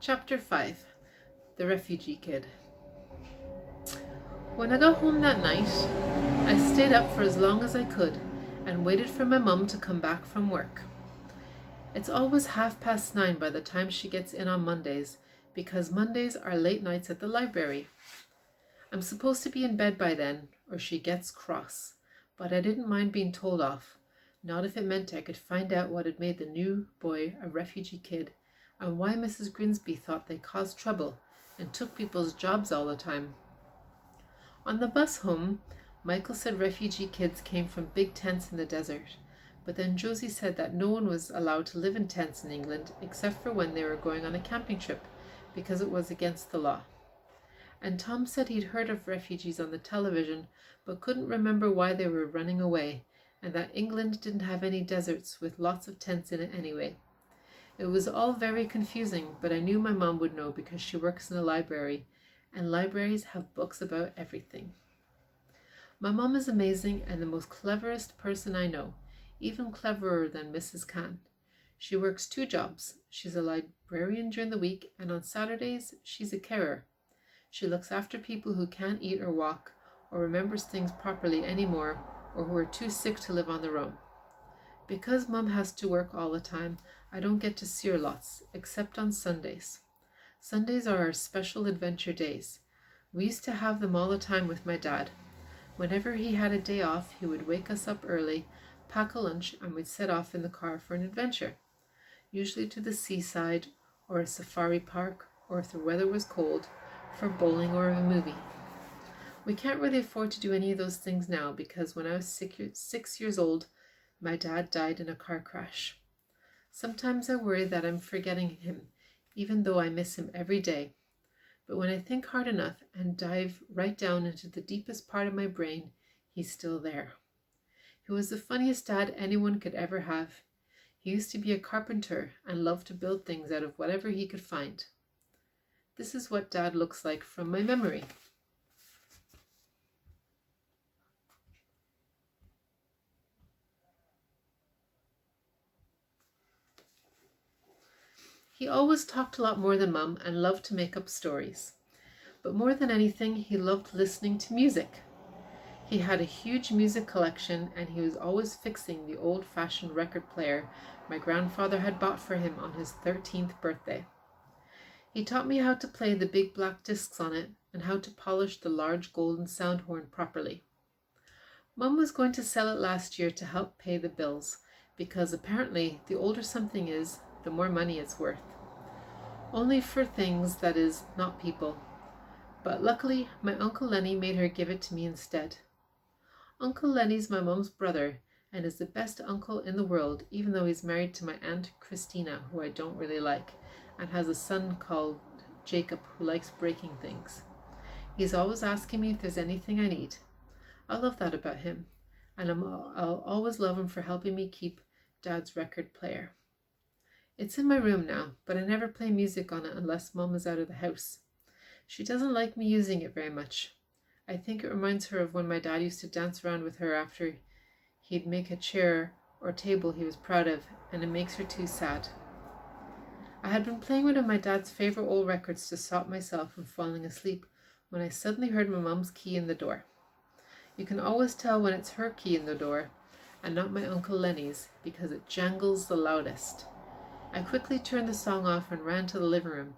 Chapter 5 The Refugee Kid. When I got home that night, I stayed up for as long as I could and waited for my mum to come back from work. It's always 9:30 by the time she gets in on Mondays, because Mondays are late nights at the library. I'm supposed to be in bed by then, or she gets cross, but I didn't mind being told off, not if it meant I could find out what had made the new boy a refugee kid, and why Mrs. Grimsby thought they caused trouble and took people's jobs all the time. On the bus home, Michael said refugee kids came from big tents in the desert, but then Josie said that no one was allowed to live in tents in England except for when they were going on a camping trip, because it was against the law. And Tom said he'd heard of refugees on the television, but couldn't remember why they were running away, and that England didn't have any deserts with lots of tents in it anyway. It was all very confusing, but I knew my mom would know because she works in a library, and libraries have books about everything. My mom is amazing and the most cleverest person I know, even cleverer than Mrs. Khan. She works 2 jobs. She's a librarian during the week, and on Saturdays she's a carer. She looks after people who can't eat or walk, or remembers things properly anymore, or who are too sick to live on their own. Because Mum has to work all the time, I don't get to see her lots, except on Sundays. Sundays are our special adventure days. We used to have them all the time with my dad. Whenever he had a day off, he would wake us up early, pack a lunch, and we'd set off in the car for an adventure, usually to the seaside, or a safari park, or if the weather was cold, for bowling or a movie. We can't really afford to do any of those things now because when I was 6 years old, my dad died in a car crash. Sometimes I worry that I'm forgetting him, even though I miss him every day. But when I think hard enough and dive right down into the deepest part of my brain, he's still there. He was the funniest dad anyone could ever have. He used to be a carpenter and loved to build things out of whatever he could find. This is what Dad looks like from my memory. He always talked a lot more than Mum and loved to make up stories. But more than anything, he loved listening to music. He had a huge music collection, and he was always fixing the old-fashioned record player my grandfather had bought for him on his 13th birthday. He taught me how to play the big black discs on it and how to polish the large golden sound horn properly. Mum was going to sell it last year to help pay the bills, because apparently the older something is, the more money it's worth. Only for things, that is, not people. But luckily, my Uncle Lenny made her give it to me instead. Uncle Lenny's my mum's brother, and is the best uncle in the world, even though he's married to my Aunt Christina, who I don't really like, and has a son called Jacob who likes breaking things. He's always asking me if there's anything I need. I love that about him, and I'll always love him for helping me keep Dad's record player. It's in my room now, but I never play music on it unless Mum is out of the house. She doesn't like me using it very much. I think it reminds her of when my dad used to dance around with her after he'd make a chair or table he was proud of, and it makes her too sad. I had been playing one of my dad's favorite old records to stop myself from falling asleep when I suddenly heard my mum's key in the door. You can always tell when it's her key in the door and not my Uncle Lenny's because it jangles the loudest. I quickly turned the song off and ran to the living room.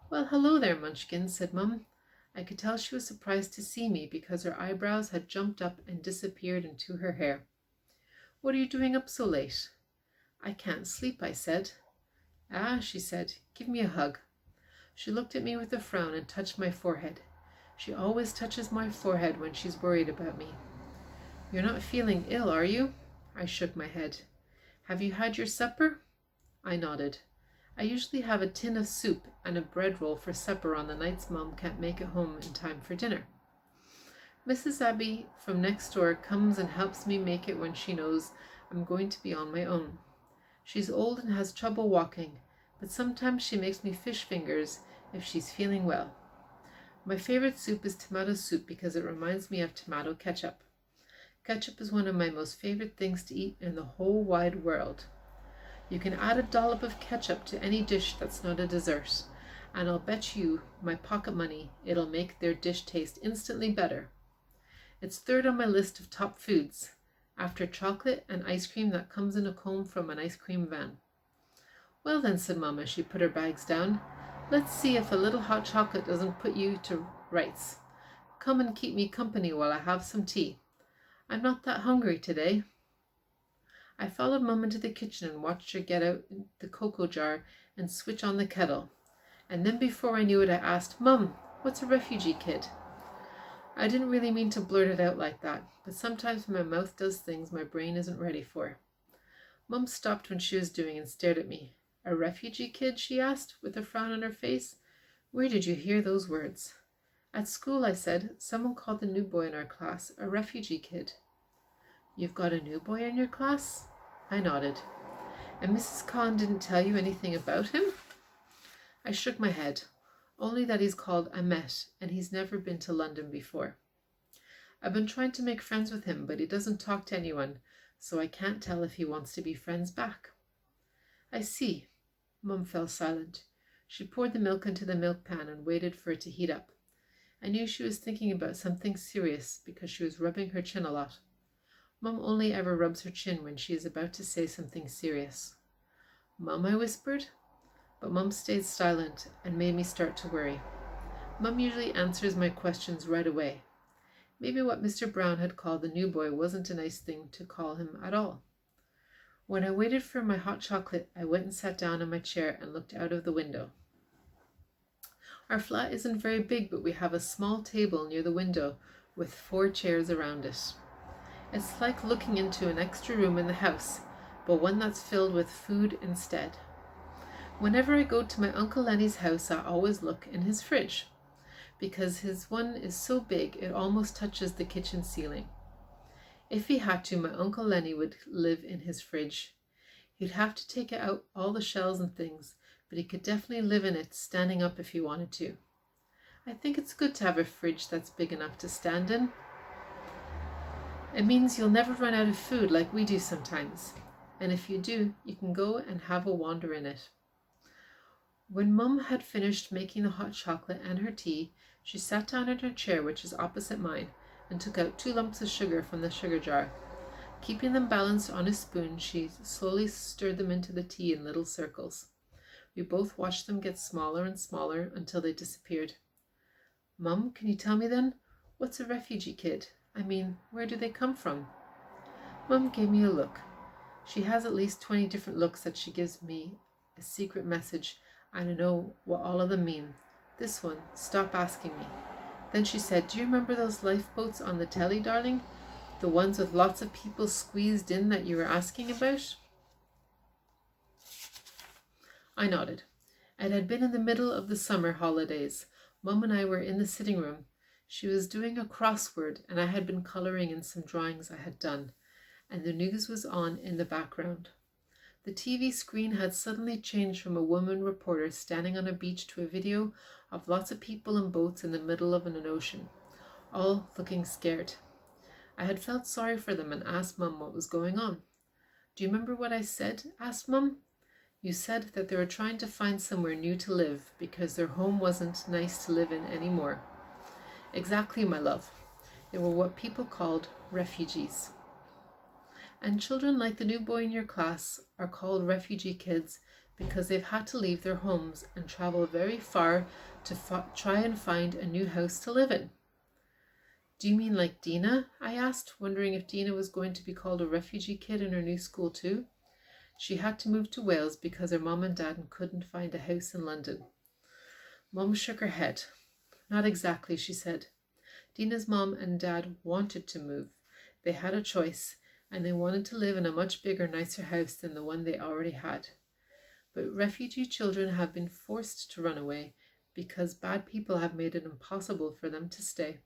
"Well, hello there, Munchkin," said Mum. I could tell she was surprised to see me because her eyebrows had jumped up and disappeared into her hair. "What are you doing up so late?" "I can't sleep," I said. "Ah," she said, "give me a hug." She looked at me with a frown and touched my forehead. She always touches my forehead when she's worried about me. "You're not feeling ill, are you?" I shook my head. "Have you had your supper?" I nodded. I usually have a tin of soup and a bread roll for supper on the nights Mum can't make it home in time for dinner. Mrs. Abbey from next door comes and helps me make it when she knows I'm going to be on my own. She's old and has trouble walking, but sometimes she makes me fish fingers if she's feeling well. My favorite soup is tomato soup because it reminds me of tomato ketchup. Ketchup is one of my most favorite things to eat in the whole wide world. You can add a dollop of ketchup to any dish that's not a dessert, and I'll bet you my pocket money it'll make their dish taste instantly better. It's third on my list of top foods, after chocolate and ice cream that comes in a cone from an ice cream van. Well then, said Mum as she put her bags down, let's see if a little hot chocolate doesn't put you to rights. Come and keep me company while I have some tea. I'm not that hungry today. I followed Mum into the kitchen and watched her get out the cocoa jar and switch on the kettle. And then before I knew it, I asked, Mum, what's a refugee kid? I didn't really mean to blurt it out like that, but sometimes when my mouth does things my brain isn't ready for. Mum stopped when she was doing and stared at me. A refugee kid, she asked, with a frown on her face. Where did you hear those words? At school, I said. Someone called the new boy in our class a refugee kid. You've got a new boy in your class? I nodded. And Mrs. Khan didn't tell you anything about him? I shook my head. Only that he's called Ahmet, and he's never been to London before. I've been trying to make friends with him, but he doesn't talk to anyone, so I can't tell if he wants to be friends back. I see. Mum fell silent. She poured the milk into the milk pan and waited for it to heat up. I knew she was thinking about something serious because she was rubbing her chin a lot. Mum only ever rubs her chin when she is about to say something serious. Mum, I whispered. But Mum stayed silent and made me start to worry. Mum usually answers my questions right away. Maybe what Mr. Brown had called the new boy wasn't a nice thing to call him at all. When I waited for my hot chocolate, I went and sat down in my chair and looked out of the window. Our flat isn't very big, but we have a small table near the window with 4 chairs around it. It's like looking into an extra room in the house, but one that's filled with food instead. Whenever I go to my Uncle Lenny's house, I always look in his fridge, because his one is so big it almost touches the kitchen ceiling. If he had to, my Uncle Lenny would live in his fridge. He'd have to take out all the shells and things, but he could definitely live in it standing up if he wanted to. I think it's good to have a fridge that's big enough to stand in. It means you'll never run out of food like we do sometimes, and if you do, you can go and have a wander in it. When Mum had finished making the hot chocolate and her tea, she sat down in her chair, which is opposite mine, and took out 2 lumps of sugar from the sugar jar. Keeping them balanced on a spoon, she slowly stirred them into the tea in little circles. We both watched them get smaller and smaller until they disappeared. Mum, can you tell me then, what's a refugee kid? I mean, where do they come from? Mum gave me a look. She has at least 20 different looks that she gives me a secret message. I don't know what all of them mean. This one, stop asking me. Then she said, do you remember those lifeboats on the telly, darling? The ones with lots of people squeezed in that you were asking about? I nodded. It had been in the middle of the summer holidays. Mum and I were in the sitting room. She was doing a crossword, and I had been colouring in some drawings I had done, and the news was on in the background. The TV screen had suddenly changed from a woman reporter standing on a beach to a video of lots of people in boats in the middle of an ocean, all looking scared. I had felt sorry for them and asked Mum what was going on. Do you remember what I said? Asked Mum. You said that they were trying to find somewhere new to live because their home wasn't nice to live in anymore. Exactly, my love. They were what people called refugees. And children like the new boy in your class are called refugee kids because they've had to leave their homes and travel very far to try and find a new house to live in. Do you mean like Dina? I asked, wondering if Dina was going to be called a refugee kid in her new school too. She had to move to Wales because her mum and dad couldn't find a house in London. Mum shook her head. Not exactly, she said. Dina's mum and dad wanted to move. They had a choice, and they wanted to live in a much bigger, nicer house than the one they already had. But refugee children have been forced to run away because bad people have made it impossible for them to stay.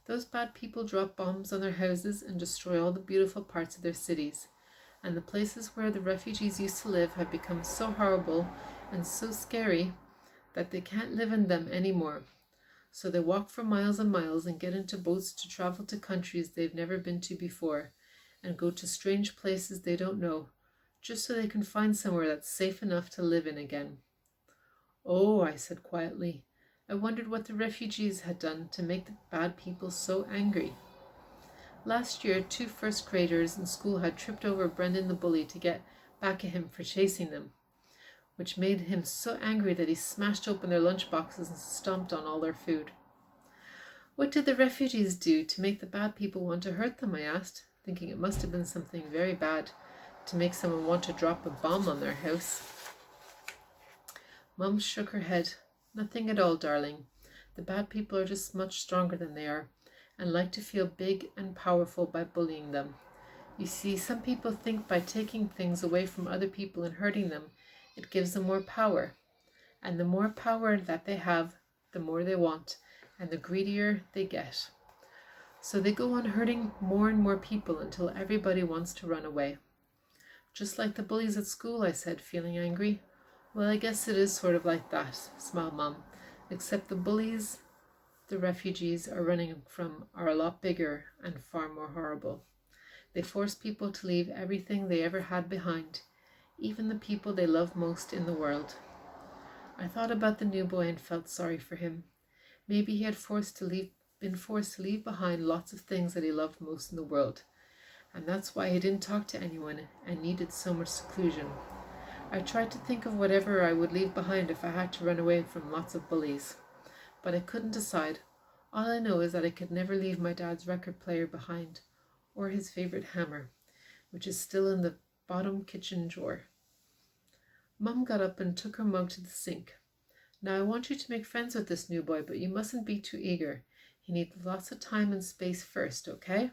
Those bad people drop bombs on their houses and destroy all the beautiful parts of their cities, and the places where the refugees used to live have become so horrible and so scary that they can't live in them anymore. So they walk for miles and miles and get into boats to travel to countries they've never been to before and go to strange places they don't know, just so they can find somewhere that's safe enough to live in again. Oh, I said quietly. I wondered what the refugees had done to make the bad people so angry. Last year, 2 first graders in school had tripped over Brendan the bully to get back at him for chasing them, which made him so angry that he smashed open their lunch boxes and stomped on all their food. What did the refugees do to make the bad people want to hurt them? I asked, thinking it must have been something very bad to make someone want to drop a bomb on their house. Mum shook her head. Nothing at all, darling. The bad people are just much stronger than they are, and like to feel big and powerful by bullying them. You see, some people think by taking things away from other people and hurting them, it gives them more power. And the more power that they have, the more they want, and the greedier they get. So they go on hurting more and more people until everybody wants to run away. Just like the bullies at school, I said, feeling angry. Well, I guess it is sort of like that, smiled Mum, except the bullies the refugees are running from are a lot bigger and far more horrible. They force people to leave everything they ever had behind, even the people they love most in the world. I thought about the new boy and felt sorry for him. Maybe he had been forced to leave behind lots of things that he loved most in the world, and that's why he didn't talk to anyone and needed so much seclusion. I tried to think of whatever I would leave behind if I had to run away from lots of bullies, but I couldn't decide. All I know is that I could never leave my dad's record player behind, or his favorite hammer, which is still in the bottom kitchen drawer. Mum got up and took her mug to the sink. Now I want you to make friends with this new boy, but you mustn't be too eager. He needs lots of time and space first, okay?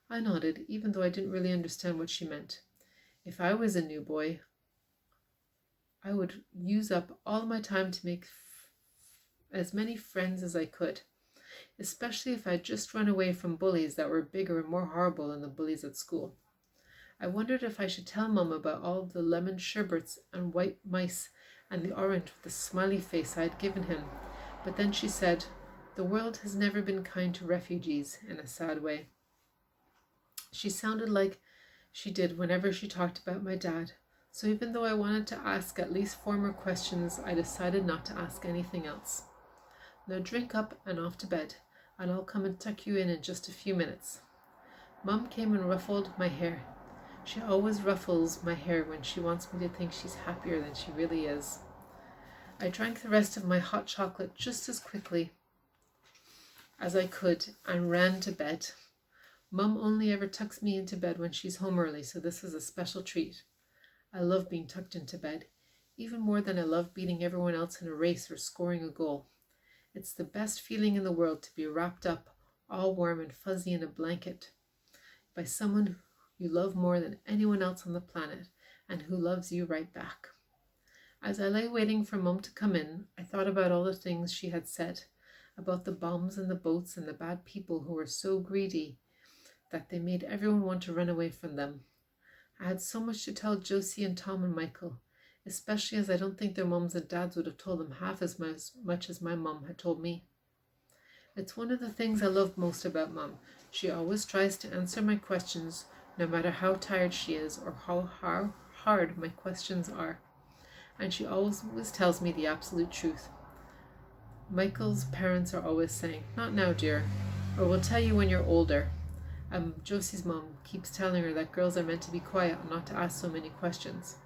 I nodded, even though I didn't really understand what she meant. If I was a new boy, I would use up all my time to make as many friends as I could, especially if I'd just run away from bullies that were bigger and more horrible than the bullies at school. I wondered if I should tell Mum about all the lemon sherbets and white mice and the orange with the smiley face I had given him, but then she said, "The world has never been kind to refugees," in a sad way. She sounded like she did whenever she talked about my dad, so even though I wanted to ask at least 4 more questions, I decided not to ask anything else. Now drink up and off to bed, and I'll come and tuck you in just a few minutes. Mum came and ruffled my hair. She always ruffles my hair when she wants me to think she's happier than she really is. I drank the rest of my hot chocolate just as quickly as I could and ran to bed. Mum only ever tucks me into bed when she's home early, so this is a special treat. I love being tucked into bed, even more than I love beating everyone else in a race or scoring a goal. It's the best feeling in the world to be wrapped up, all warm and fuzzy in a blanket, by someone you love more than anyone else on the planet, and who loves you right back. As I lay waiting for Mum to come in, I thought about all the things she had said, about the bombs and the boats and the bad people who were so greedy that they made everyone want to run away from them. I had so much to tell Josie and Tom and Michael, especially as I don't think their mums and dads would have told them half as much as my mum had told me. It's one of the things I love most about Mum. She always tries to answer my questions, no matter how tired she is or how hard my questions are. And she always tells me the absolute truth. Michael's parents are always saying, "Not now, dear," or "We'll tell you when you're older." Josie's mom keeps telling her that girls are meant to be quiet and not to ask so many questions.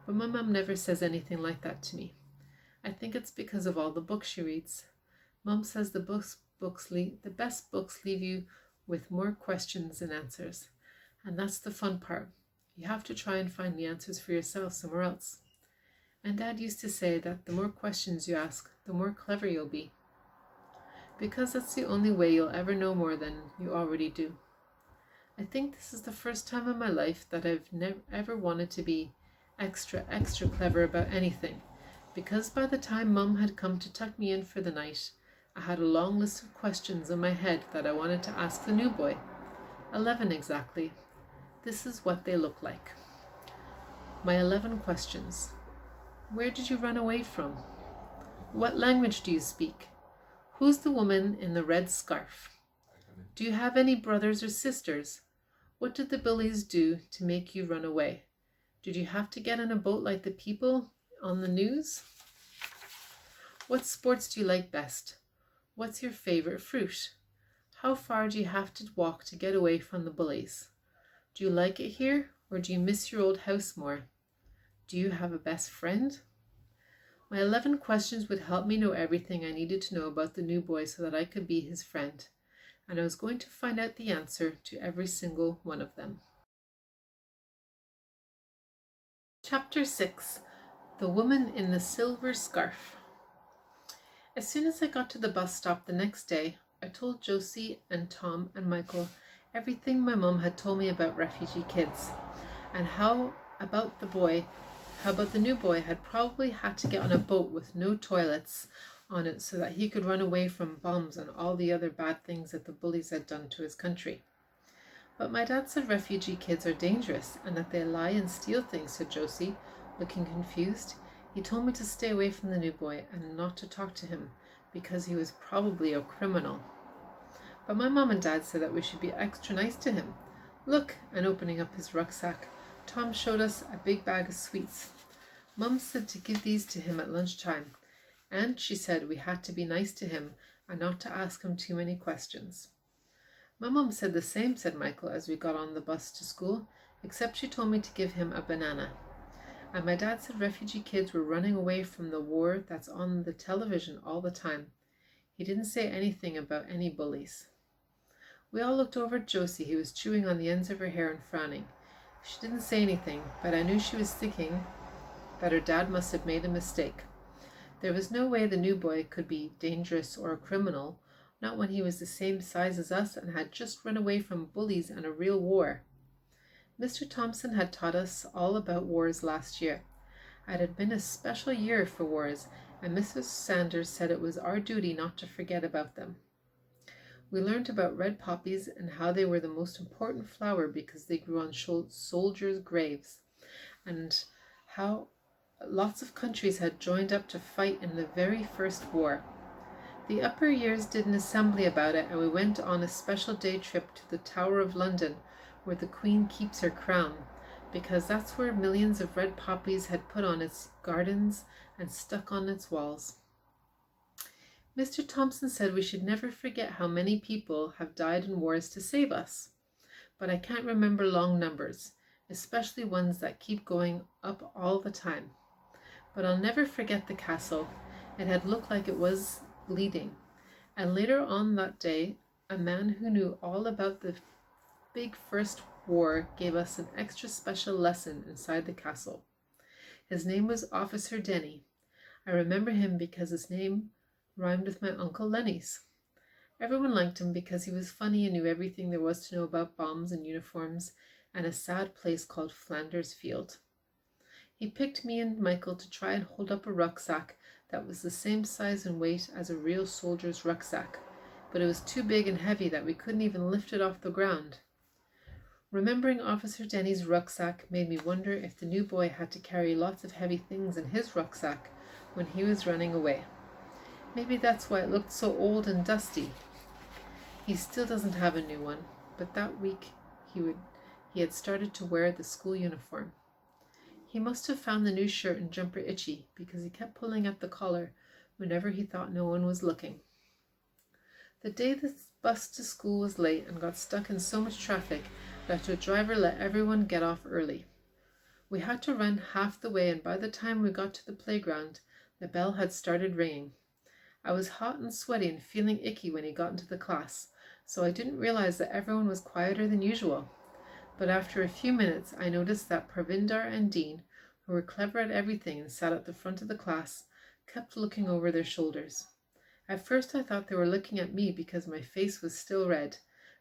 But my mom never says anything like that to me. I think it's because of all the books she reads. Mom says the best books leave you with more questions than answers. And that's the fun part. You have to try and find the answers for yourself somewhere else. And Dad used to say that the more questions you ask, the more clever you'll be. Because that's the only way you'll ever know more than you already do. I think this is the first time in my life that I've never ever wanted to be extra clever about anything, because by the time Mum had come to tuck me in for the night, I had a long list of questions in my head that I wanted to ask the new boy. 11 exactly. This is what they look like. My 11 questions. Where did you run away from? What language do you speak? Who's the woman in the red scarf? Do you have any brothers or sisters? What did the bullies do to make you run away? Did you have to get on a boat like the people on the news? What sports do you like best? What's your favorite fruit? How far do you have to walk to get away from the bullies? Do you like it here, or do you miss your old house more? Do you have a best friend? My 11 questions would help me know everything I needed to know about the new boy so that I could be his friend, and I was going to find out the answer to every single one of them. Chapter 6. The Woman in the Silver Scarf. As soon as I got to the bus stop the next day, I told Josie and Tom and Michael everything my mom had told me about refugee kids, and how about the new boy had probably had to get on a boat with no toilets on it so that he could run away from bombs and all the other bad things that the bullies had done to his country. But my dad said refugee kids are dangerous and that they lie and steal things, said Josie, looking confused. He told me to stay away from the new boy and not to talk to him because he was probably a criminal. But my mom and dad said that we should be extra nice to him. Look, and opening up his rucksack, Tom showed us a big bag of sweets. Mum said to give these to him at lunchtime, and she said we had to be nice to him and not to ask him too many questions. My mum said the same, said Michael, as we got on the bus to school, except she told me to give him a banana. And my dad said refugee kids were running away from the war that's on the television all the time. He didn't say anything about any bullies. We all looked over at Josie, who was chewing on the ends of her hair and frowning. She didn't say anything, but I knew she was thinking that her dad must have made a mistake. There was no way the new boy could be dangerous or a criminal, not when he was the same size as us and had just run away from bullies and a real war. Mr. Thompson had taught us all about wars last year. It had been a special year for wars, and Mrs. Sanders said it was our duty not to forget about them. We learned about red poppies and how they were the most important flower because they grew on soldiers' graves, and how lots of countries had joined up to fight in the very first war. The upper years did an assembly about it, and we went on a special day trip to the Tower of London, where the Queen keeps her crown, because that's where millions of red poppies had put on its gardens and stuck on its walls. Mr. Thompson said we should never forget how many people have died in wars to save us, but I can't remember long numbers, especially ones that keep going up all the time. But I'll never forget the castle. It had looked like it was bleeding, and later on that day, a man who knew all about the big First War gave us an extra special lesson inside the castle. His name was Officer Denny. I remember him because his name rhymed with my Uncle Lenny's. Everyone liked him because he was funny and knew everything there was to know about bombs and uniforms and a sad place called Flanders Field. He picked me and Michael to try and hold up a rucksack that was the same size and weight as a real soldier's rucksack, but it was too big and heavy that we couldn't even lift it off the ground. Remembering Officer Denny's rucksack made me wonder if the new boy had to carry lots of heavy things in his rucksack when he was running away. Maybe that's why it looked so old and dusty. He still doesn't have a new one, but that week he had started to wear the school uniform. He must have found the new shirt and jumper itchy because he kept pulling at the collar whenever he thought no one was looking. The day the bus to school was late and got stuck in so much traffic that the driver let everyone get off early. We had to run half the way, and by the time we got to the playground, the bell had started ringing. I was hot and sweaty and feeling icky when he got into the class, so I didn't realize that everyone was quieter than usual. But after a few minutes, I noticed that Pravinder and Dean, who were clever at everything and sat at the front of the class, kept looking over their shoulders. At first I thought they were looking at me because my face was still red,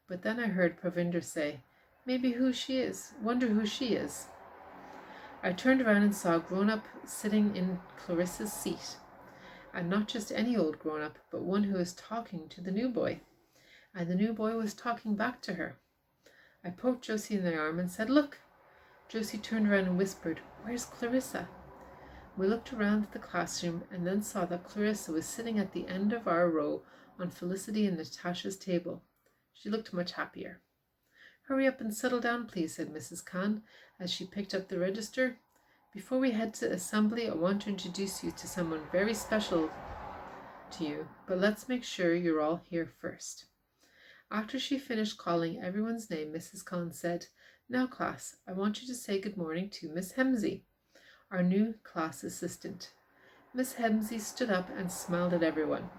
but then I heard Pravinder say, "Maybe wonder who she is." I turned around and saw a grown-up sitting in Clarissa's seat. And not just any old grown-up, but one who was talking to the new boy. And the new boy was talking back to her. I poked Josie in the arm and said, "Look." Josie turned around and whispered, "Where's Clarissa?" We looked around the classroom and then saw that Clarissa was sitting at the end of our row on Felicity and Natasha's table. She looked much happier. "Hurry up and settle down, please," said Mrs. Khan as she picked up the register. "Before we head to assembly, I want to introduce you to someone very special to you, but let's make sure you're all here first." After she finished calling everyone's name, Mrs. Khan said, "Now, class, I want you to say good morning to Miss Hemsey, our new class assistant." Miss Hemsey stood up and smiled at everyone.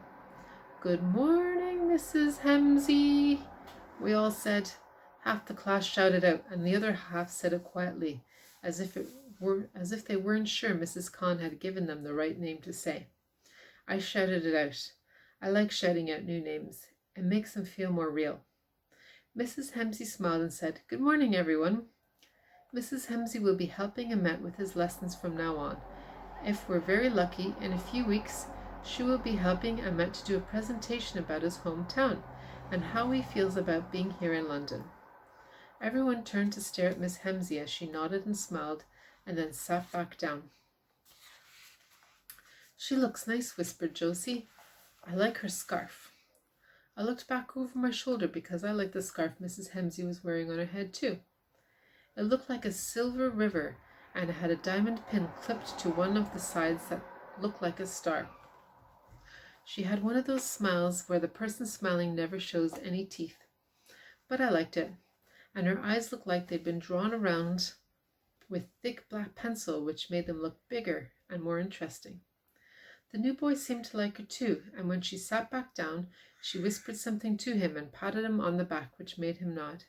"Good morning, Mrs. Hemsey," we all said. Half the class shouted out, and the other half said it quietly, as if they weren't sure Mrs. Khan had given them the right name to say. I shouted it out. I like shouting out new names. It makes them feel more real. Mrs. Hemsey smiled and said, "Good morning, everyone. Mrs. Hemsey will be helping Emmet with his lessons from now on. If we're very lucky, in a few weeks, she will be helping Emmet to do a presentation about his hometown and how he feels about being here in London." Everyone turned to stare at Miss Hemsey as she nodded and smiled and then sat back down. "She looks nice," whispered Josie. "I like her scarf." I looked back over my shoulder because I liked the scarf Mrs. Hemsey was wearing on her head too. It looked like a silver river, and it had a diamond pin clipped to one of the sides that looked like a star. She had one of those smiles where the person smiling never shows any teeth. But I liked it, and her eyes looked like they'd been drawn around with thick black pencil, which made them look bigger and more interesting. The new boy seemed to like her too, and when she sat back down, she whispered something to him and patted him on the back, which made him nod.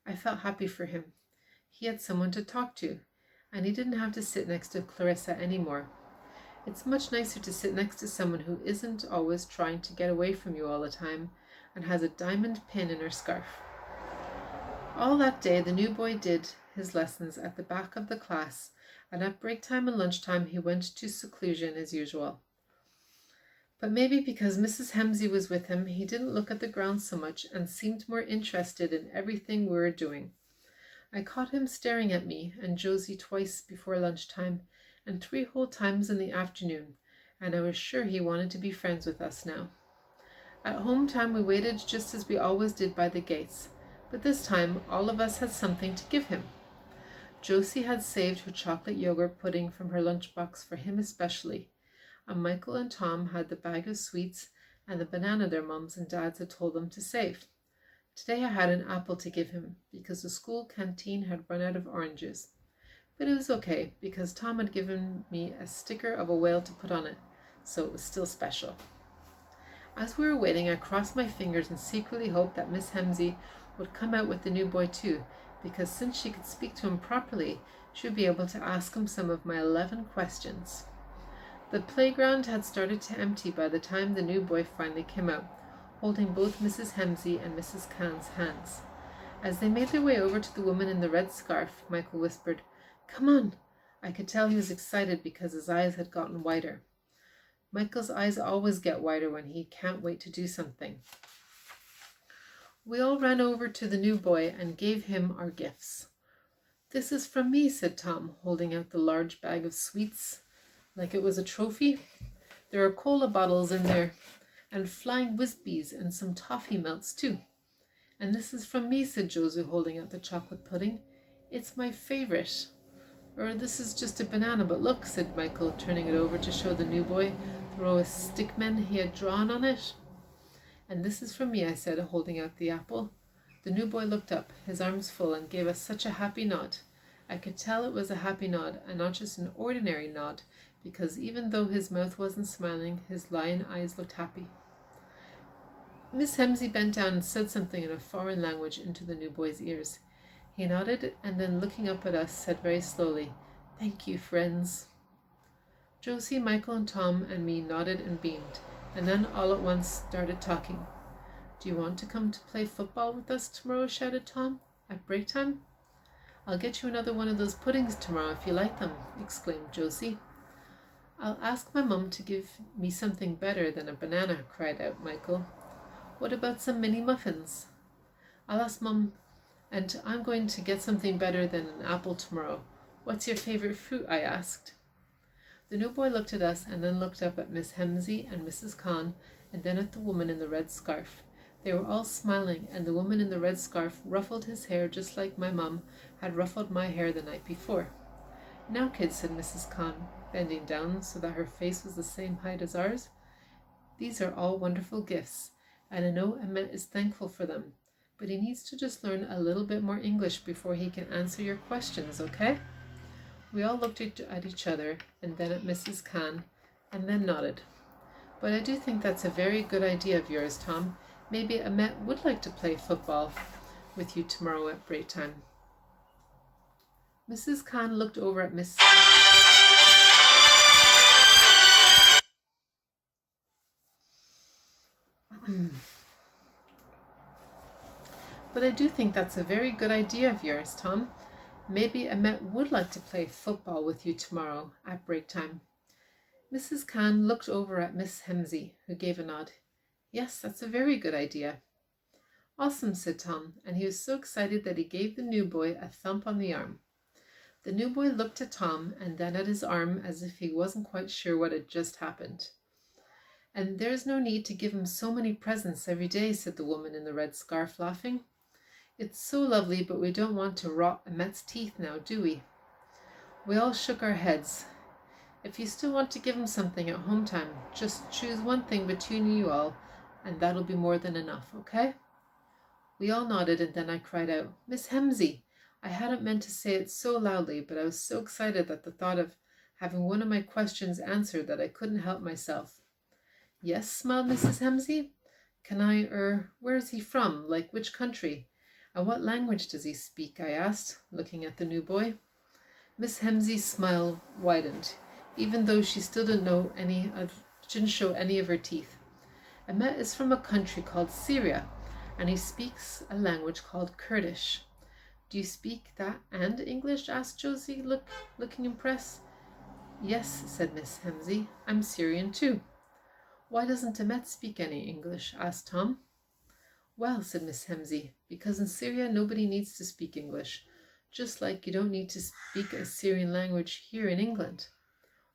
I felt happy for him. He had someone to talk to, and he didn't have to sit next to Clarissa anymore. It's much nicer to sit next to someone who isn't always trying to get away from you all the time and has a diamond pin in her scarf. All that day the new boy did his lessons at the back of the class, and at break time and lunchtime he went to seclusion as usual. But maybe because Mrs. Hemsey was with him, he didn't look at the ground so much and seemed more interested in everything we were doing. I caught him staring at me and Josie twice before lunchtime and 3 whole times in the afternoon, and I was sure he wanted to be friends with us now. At home time we waited just as we always did by the gates, but this time all of us had something to give him. Josie had saved her chocolate yogurt pudding from her lunchbox for him especially, and Michael and Tom had the bag of sweets and the banana their mums and dads had told them to save. Today I had an apple to give him because the school canteen had run out of oranges. But it was okay because Tom had given me a sticker of a whale to put on it, so it was still special. As we were waiting, I crossed my fingers and secretly hoped that Miss Hemsey would come out with the new boy too, because since she could speak to him properly, she would be able to ask him some of my 11 questions. The playground had started to empty by the time the new boy finally came out, holding both Mrs. Hemsey and Mrs. Khan's hands. As they made their way over to the woman in the red scarf, Michael whispered, "Come on." I could tell he was excited because his eyes had gotten wider. Michael's eyes always get wider when he can't wait to do something. We all ran over to the new boy and gave him our gifts. "This is from me," said Tom, holding out the large bag of sweets like it was a trophy. "There are cola bottles in there, and flying whizbees and some toffee melts too." "And this is from me," said Josie, holding out the chocolate pudding. "It's my favorite." "Or this is just a banana, but look," said Michael, turning it over to show the new boy the row of stickmen he had drawn on it. "And this is from me," I said, holding out the apple. The new boy looked up, his arms full, and gave us such a happy nod. I could tell it was a happy nod, and not just an ordinary nod, because even though his mouth wasn't smiling, his lion eyes looked happy. Miss Hemsey bent down and said something in a foreign language into the new boy's ears. He nodded, and then looking up at us, said very slowly, "Thank you, friends." Josie, Michael, and Tom and me nodded and beamed, and then all at once started talking. "Do you want to come to play football with us tomorrow?" shouted Tom. "At break time?" "I'll get you another one of those puddings tomorrow if you like them," exclaimed Josie. "I'll ask my mum to give me something better than a banana," cried out Michael. "What about some mini muffins?" "I'll ask Mum, and I'm going to get something better than an apple tomorrow. What's your favorite fruit?" I asked. The new boy looked at us and then looked up at Miss Hemsey and Mrs. Khan and then at the woman in the red scarf. They were all smiling, and the woman in the red scarf ruffled his hair just like my mum had ruffled my hair the night before. "Now, kids," said Mrs. Khan, bending down so that her face was the same height as ours, These are all wonderful gifts, and I know Emmett is thankful for them, but he needs to just learn a little bit more English before he can answer your questions, okay? We all looked at each other and then at Mrs. Khan and then nodded. But I do think that's a very good idea of yours, Tom. Maybe Emmett would like to play football with you tomorrow at break time. Mrs. Khan looked over at Miss... But I do think that's a very good idea of yours, Tom. Maybe Emmett would like to play football with you tomorrow at break time. Mrs. Khan looked over at Miss Hemsey, who gave a nod. Yes, that's a very good idea. Awesome, said Tom, and he was so excited that he gave the new boy a thump on the arm. The new boy looked at Tom and then at his arm as if he wasn't quite sure what had just happened. And there's no need to give him so many presents every day, said the woman in the red scarf, laughing. It's so lovely, but we don't want to rot Emmet's teeth now, do we? We all shook our heads. If you still want to give him something at home time, just choose one thing between you all, and that'll be more than enough, okay? We all nodded, and then I cried out, Miss Hemsey! I hadn't meant to say it so loudly, but I was so excited at the thought of having one of my questions answered that I couldn't help myself. Yes, smiled Mrs. Hemsey. Can I, where is he from? Like which country? And what language does he speak? I asked, looking at the new boy. Miss Hemsey's smile widened, even though she still didn't show any of her teeth. Emmett is from a country called Syria, and he speaks a language called Kurdish. Do you speak that and English? Asked Josie, looking impressed. Yes, said Miss Hemsey. I'm Syrian too. Why doesn't Emmett speak any English? Asked Tom. Well, said Miss Hemsey, because in Syria nobody needs to speak English, just like you don't need to speak a Syrian language here in England.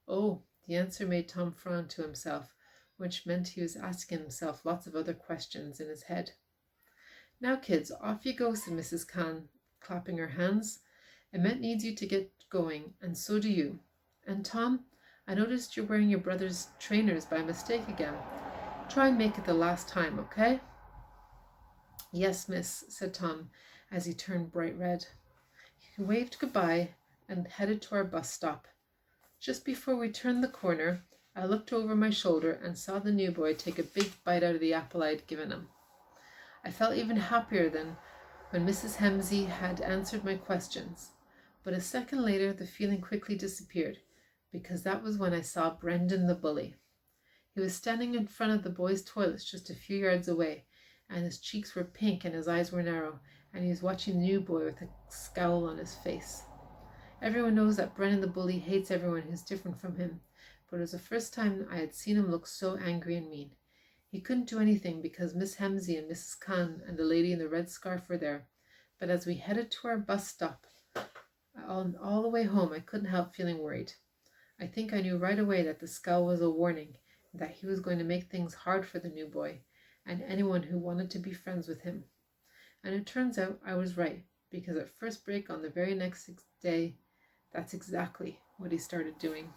Oh, the answer made Tom frown to himself, which meant he was asking himself lots of other questions in his head. Now, kids, off you go, said Mrs. Khan, clapping her hands. Emmett needs you to get going, and so do you. And Tom, I noticed you're wearing your brother's trainers by mistake again. Try and make it the last time, okay? Yes, miss, said Tom, as he turned bright red. He waved goodbye and headed to our bus stop. Just before we turned the corner, I looked over my shoulder and saw the new boy take a big bite out of the apple I'd given him. I felt even happier than when Mrs. Hemsey had answered my questions, but a second later the feeling quickly disappeared, because that was when I saw Brendan the bully. He was standing in front of the boys' toilets just a few yards away, and his cheeks were pink and his eyes were narrow, and he was watching the new boy with a scowl on his face. Everyone knows that Brendan the bully hates everyone who's different from him, but it was the first time I had seen him look so angry and mean. He couldn't do anything because Miss Hemsey and Mrs. Khan and the lady in the red scarf were there, but as we headed to our bus stop, all the way home, I couldn't help feeling worried. I think I knew right away that the scowl was a warning, and that he was going to make things hard for the new boy, and anyone who wanted to be friends with him. And it turns out I was right, because at first break on the very next day, that's exactly what he started doing.